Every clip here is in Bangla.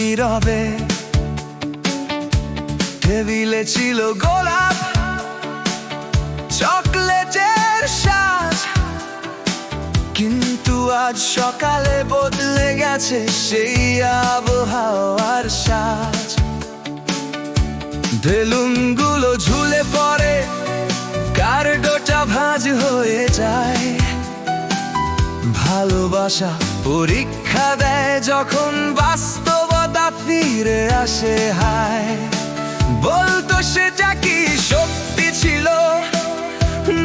নীরবে। টেবিলে ছিল গোলাপ, চকলেটের সাজ, কিন্তু আজ সকালে বদলে গেছে সেই আবহাওয়ার সাজ। বেলুনগুলো ঝুলে পড়ে, কার্ডটা ভাঁজ হয়ে যায়। ভালোবাসা পরীক্ষা দেয় যখন বাস্তবতা ফিরে আসে। হায়, বলতো সেটা কি সত্যি ছিল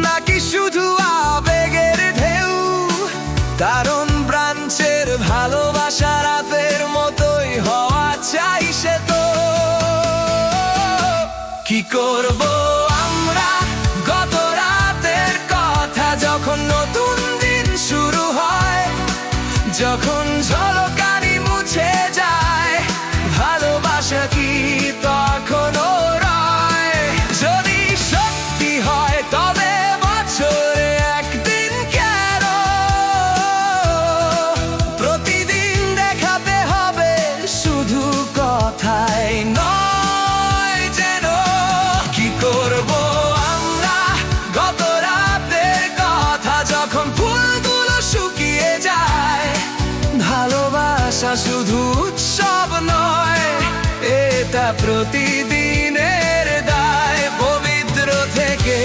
নাকি শুধু আবেগের ঢেউ? কারণ ব্রাঞ্চের ভালোবাসা রাতের মতোই হওয়া চাই সে তো। কি করব আমরা গত রাতের কথা, যখন নতুন দিন শুরু হয়, যখন ঝলকানি মুছে যায়, ভালোবাসা কি তখনও রয়? যদি সত্যি হয় তবে বছরে একদিন কেন প্রতিদিন দেখাতে হবে, শুধু কথায় নয় যেন। কি করব আমরা গত রাতের কথা, যখন ফুলগুলো শুকিয়ে যায়, ভালোবাসা শুধু উৎসব নয়, এটা প্রতিদিনের দায়। পবিত্র থেকে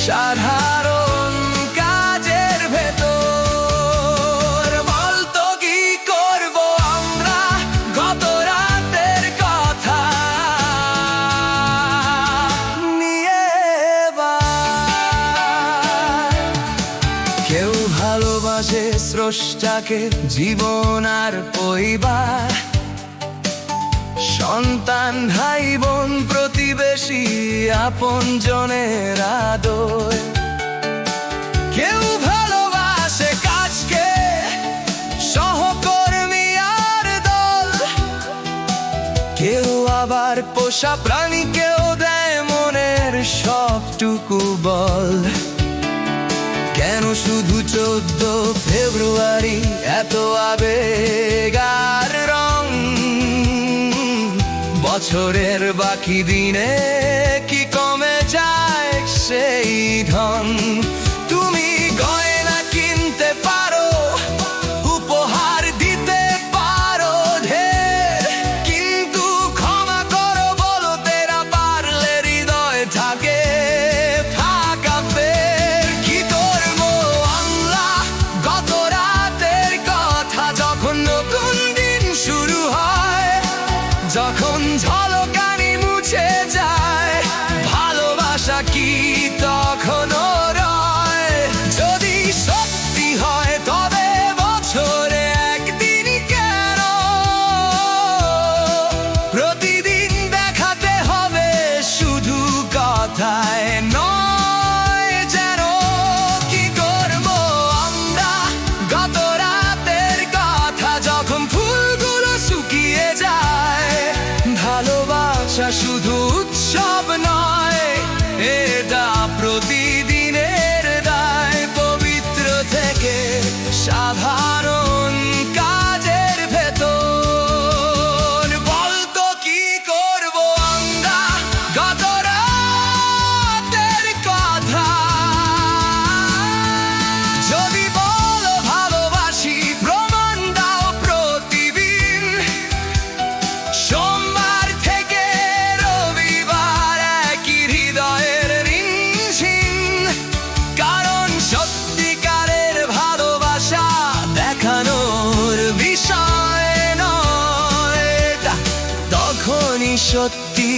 সাধারণ কাজের ভেতর, বলতো কি করব আমরা গত রাতের কথা নিয়ে এবার। কেউ ভালোবাসে স্রষ্টাকে, জীবন আর পরিবার, সন্তান, ভাই বোন, প্রতিবেশী, আপনজনের আদর। কেউ ভালোবাসে কাজকে, সহকর্মী আর দল। কেউ আবার পোষা প্রাণীকেও দেয় মনের সবটুকু বল। কেন শুধু 14 ফেব্রুয়ারি এত আবেগ আর রং? বছরের বাকি দিনে কি কমে যায় সেই ঢং? তুমি গয়না কিনতে পারো, উপহার দিতে পারো ঢের, কিন্তু ক্ষমা করো বলতে না পারলে হৃদয় থাকে ফাঁকা ফের। কি করবো আমরা গত রাতের কথা, যখন নতুন দিন শুরু হয়, যখন ঝলকানি মুছে যায়, ভালোবাসা কি তখনও রয়? যদি সত্যি হয় তবে বছরে একদিন কেন প্রতিদিন দেখাতে হবে, শুধু কথায় নয় যেন। কি করব আমরা গত রাতের কথা, যখন ফুলগুলো শুকিয়ে যায়, ভালোবাসা শুধু উৎসব নয়, এটা প্রতিদিনের দায়। পবিত্র থেকে সাধারণ কাজের ভেতর, বলতো কি করব আমরা গত রাতের কথা। যদি বলো ভালোবাসি, প্রমাণ দাও প্রতিদিন। সোমবার থেকে রবিবার একই হৃদয়ের রিনঝিন। কারণ সত্যিকারের ভালোবাসা দেখানোর বিষয় নয়, এটা তখনই সত্যি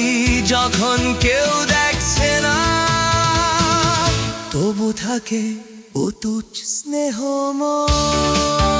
যখন কেউ দেখছে না, তবু থাকে অতুচ্ছ স্নেহময়।